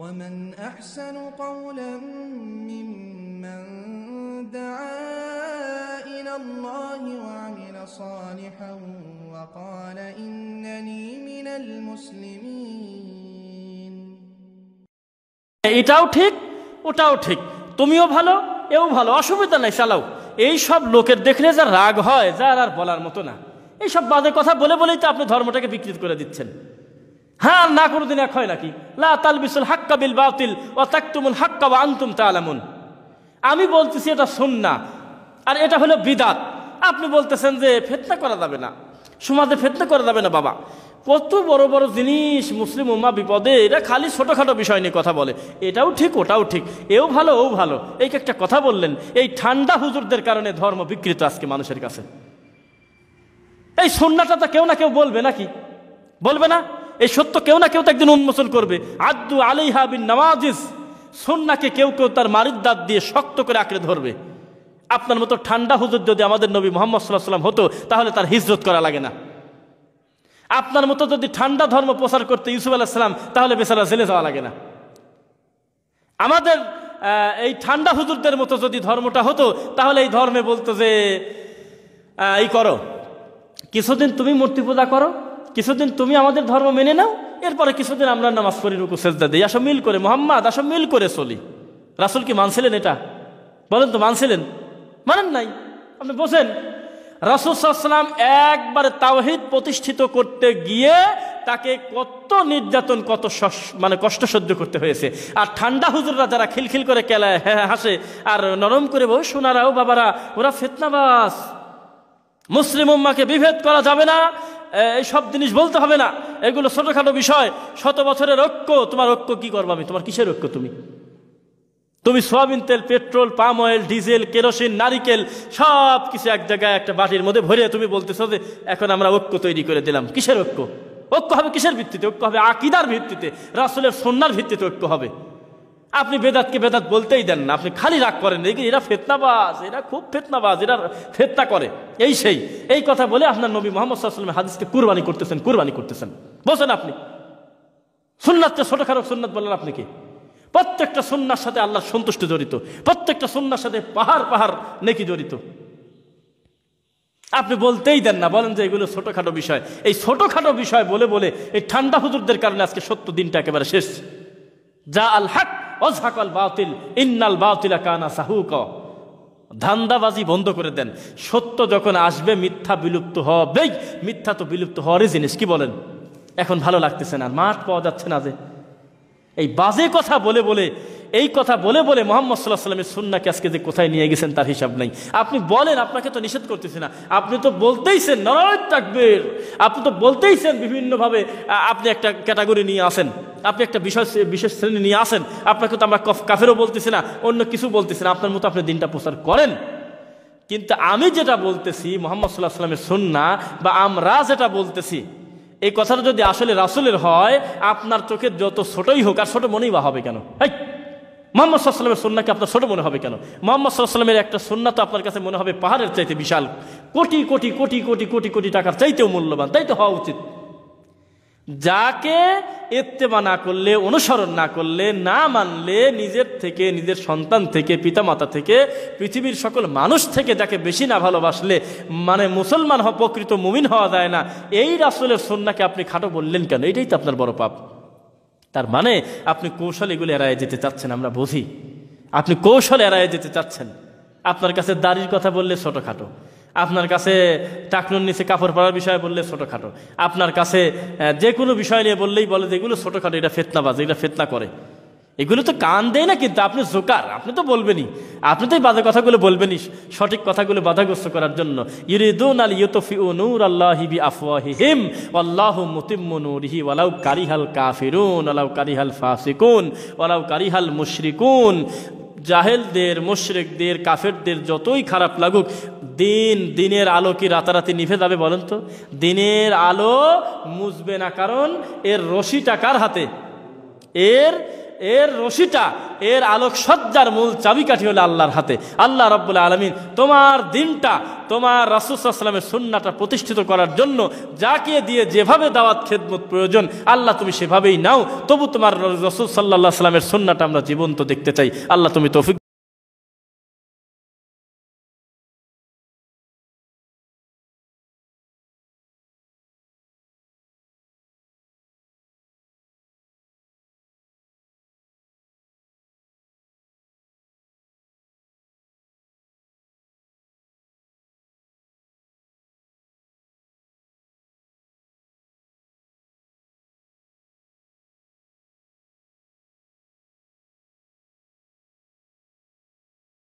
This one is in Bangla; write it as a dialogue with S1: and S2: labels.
S1: ومن أحسن قولا ممن دعا إلى الله وعمل صالحا وقال إنني من المسلمين।
S2: এটাও ঠিক ওটাও ঠিক, তুমিও ভালো এও ভালো, অসুবিধা নাই, চালাও। এই সব লোকের দেখলে যা রাগ হয়, যা আর বলার মতো না। এই সব বাজে কথা বলে বলেই তো আপনি ধর্মটাকে বিকৃত করে দিচ্ছেন। হ্যাঁ, না কোনোদিন এক হয় নাকি? লা তালবিসুল হাক্কা বিল বাতিল ওয়া তাকতুমুল হাক্কা ওয়া আনতুম তা'লামুন। আমি বলতেছি এটা সুন্নাহ আর এটা হলো বিদআত, আপনি বলতেছেন যে ফিতনা করা যাবে না, সমাজে ফিতনা করা যাবে না। বাবা, কত বড় বড় জিনিস, মুসলিম উম্মাহ বিপদে, এরা খালি ছোটখাটো বিষয় নিয়ে কথা বলে। এটাও ঠিক ওটাও ঠিক, এও ভালো ও ভালো। এই একটা কথা বললেন, এই ঠান্ডা হুজুরদের কারণে ধর্ম বিকৃত আজকে মানুষের কাছে। এই সুন্নাহটা তো কেউ না কেউ বলবে নাকি? বলবে না? এই সত্য কেউ না কেউ তো একদিন উন্মোচন করবে। আদ্দু আলাইহা বিন নাওয়াজিজ, সুন্নাহকে কেউ কেউ তার মারিদ দাঁত দিয়ে শক্ত করে আঁকড়ে ধরবে। আপনার মতো ঠান্ডা হুজুর যদি আমাদের নবী মুহাম্মদ সাল্লাল্লাহু আলাইহি ওয়াসাল্লাম হতো, তাহলে তার হিজরত করা লাগে না। আপনার মতো যদি ঠান্ডা ধর্ম প্রচার করতে ইউসুফ আলাইহিস সালাম, তাহলে বেচারা জেলে যাওয়া লাগে না। আমাদের এই ঠান্ডা হুজুরদের মতো যদি ধর্মটা হতো, তাহলে এই ধর্মে বলতো যে এই করো, কিছুদিন তুমি মূর্তি পূজা করো, কিছুদিন তুমি আমাদের ধর্ম মেনে নাও, এরপরে কিছুদিন আমরা নামাজ পড়ি, রুকু সেজদা দিই, আসো মিল করে, মুহাম্মদ আসো মিল করে চলি। রাসূল কি মানছিলেন এটা? বলেন তো, মানছিলেন? মানেন নাই। আপনি বোঝেন, রাসূল সাল্লাল্লাহু আলাইহি ওয়াসাল্লাম একবারে তাওহীদ প্রতিষ্ঠিত করতে গিয়ে তাকে কত নির্যাতন, কত মানে কষ্ট সহ্য করতে হয়েছে। আর ঠান্ডা হুজুররা যারা খিলখিল করে কেলায়, হাসে আর নরম করে বই, সোনারা ও বাবারা, ওরা ফিতনাবাজ। মুসলিম উম্মাহকে বিভেদ করা যাবে না, এই সব জিনিস বলতে হবে না, এগুলো ছোটখাটো বিষয়। 100 বছরের ঐক্য, তোমার ঐক্য কি করবা? আমি তোমার কিসের ঐক্য? তুমি সয়াবিন তেল, petrol, palm oil, diesel, kerosene, নারিকেল সব কিছু এক জায়গায় একটা বাটির মধ্যে ভরে তুমি বলতেছো যে এখন আমরা ঐক্য তৈরি করে দিলাম। কিসের ঐক্য? ঐক্য হবে কিসের ভিত্তিতে? ঐক্য হবে আকীদার ভিত্তিতে, রাসূলের সুন্নাহর ভিত্তিতে ঐক্য হবে। আপনি বেদাতকে বেদাত বলতেই দেন না, আপনি খালি রাগ করেন, এরা ফিতনাবাজ, এরা খুব ফিতনাবাজ, এরা ফিতনা করে, এই সেই এই কথা বলে আপনার নবী মুহাম্মদ সাল্লাল্লাহু আলাইহি ওয়াসাল্লামের হাদিসকে কুরবানি করতেছেন। বলছেন আপনি সুন্নাতকে ছোটখাটো সুন্নাত বললেন। আপনি কি? প্রত্যেকটা সুন্নাহর সাথে আল্লাহর সন্তুষ্টি জড়িত, প্রত্যেকটা সুন্নাহর সাথে পাহাড় পাহাড় নেকি জড়িত। আপনি বলতেই দেন না, বলেন যে এগুলো ছোটখাটো বিষয়। এই ছোটখাটো বিষয় বলে বলে এই ঠান্ডা হুজুরদের কারণে আজকে সত্য দিনটা একেবারে শেষ। যা আল হক ওয়াজহাকাল বাতিল ইন্নাল বাতিলা কানা সাহুকা। ধান্দাবাজি বন্ধ করে দেন। সত্য যখন আসবে মিথ্যা বিলুপ্ত হবেই। মিথ্যা তো বিলুপ্ত হওয়ারই জিনিস। কি বলেন? এখন ভালো লাগতেছে না, মাঠ পাওয়া যাচ্ছে না, যে এই বাজে কথা বলে বলে, এই কথা বলে বলে মুহাম্মদ সাল্লাল্লাহু আলাইহি ওয়াসাল্লামের সুন্নাহকে আজকে যে কোথায় নিয়ে গেছেন তার হিসাব নাই। আপনি বলেন, আপনাকে তো নিষেধ করতেছি না, আপনি তো বলতেইছেন নারায়ে তাকবীর, আপনি তো বলতেইছেন বিভিন্নভাবে আপনি একটা ক্যাটাগরি নিয়ে আসেন, আপনি একটা বিশেষ শ্রেণী নিয়ে আসেন। আপনাকে তো আমরা কাফেরও বলতেছি না, অন্য কিছু বলতেছি না, আপনার মতো আপনি দিনটা প্রচার করেন। কিন্তু আমি যেটা বলতেছি মুহাম্মদ সাল্লাল্লাহু আলাইহি ওয়াসাল্লামের সুন্নাহ, বা আমরা যেটা বলতেছি, এই কথাটা যদি আসলে রাসূলের হয়, আপনার চোখে যত ছোটই হোক, আর ছোট মনেই বা হবে কেন? মুহাম্মদ সাল্লাল্লাহু আলাইহি ওয়াসাল্লামের সুন্নাহকে আপনার ছোট মনে হবে কেন? মুহাম্মদ সাল্লাল্লাহু আলাইহি ওয়াসাল্লামের একটা সুন্নাহ তো আপনার কাছে মনে হবে পাহাড়ের চাইতে বিশাল, কোটি কোটি কোটি কোটি কোটি কোটি টাকার চাইতেও মূল্যবান। তাই তো হওয়া উচিত। যাকে ইত্তেবা না করলে, অনুসরণ না করলে, না মানলে, নিজের থেকে, নিজের সন্তান থেকে, পিতামাতা থেকে, পৃথিবীর সকল মানুষ থেকে যাকে বেশি না ভালোবাসলে মানে মুসলমান হওয়া, প্রকৃত মুমিন হওয়া যায় না, এই রাসূলের সুন্নাহকে আপনি খাটো বললেন কেন? এটাই তো আপনার বড় পাপ। তার মানে আপনি কৌশলে এগুলো এড়ায় যেতে চাচ্ছেন, আমরা বুঝি। আপনি কৌশলে এড়ায় যেতে চাচ্ছেন। আপনার কাছে দাড়ির কথা বললে ছোটোখাটো, আপনার কাছে টাকনুর নিচে কাপড় পরার বিষয় বললে ছোটোখাটো, আপনার কাছে যে কোনো বিষয় নিয়ে বললেই বলে যে এগুলো ছোটোখাটো, এটা ফিতনাবাজ, এটা ফিতনা করে। এগুলো তো কান দেয় না, কিন্তু আপনি জোকার, আপনি তো বলবেনই, আপনি তো এই বাজে কথাগুলো বলবেনই সঠিক কথাগুলো বাধাগ্রস্ত করার জন্য। ইউরিদুনা লিইউতফিউ নূরাল্লাহি বিআফওয়াহিহিম ওয়াল্লাহু মুতিম্মু নূরিহি ওয়ালাউ কারিহাল কাফিরুন ওয়ালাউ কারিহাল ফাসিকুন ওয়ালাউ কারিহাল মুশরিকুন। জাহেলদের, মুশরিকদের, কাফেরদের যতই খারাপ লাগুক, দিনের আলো কি রাতারাতি নিভে যাবে বলেন তো? দিনের আলো মুছবে না, কারণ এর রশিটা কার হাতে? এর এর রশিটা, এর আলোকসজ্জার মূল চাবিকাঠি হলো আল্লাহর হাতে। আল্লাহ রাব্বুল আলামিন তোমার দিনটা, তোমার রাসূল সাল্লাল্লাহু আলাইহি ওয়াসাল্লামের সুন্নাহটা প্রতিষ্ঠিত করার জন্য যাকে দিয়ে যেভাবে দাওয়াত খেদমত প্রয়োজন আল্লাহ তুমি সেভাবেই নাও। তবু তোমার রাসূল সাল্লাল্লাহু আলাইহি ওয়াসাল্লামের সুন্নাহটা আমরা জীবন্ত দেখতে চাই। আল্লাহ তুমি তৌফিক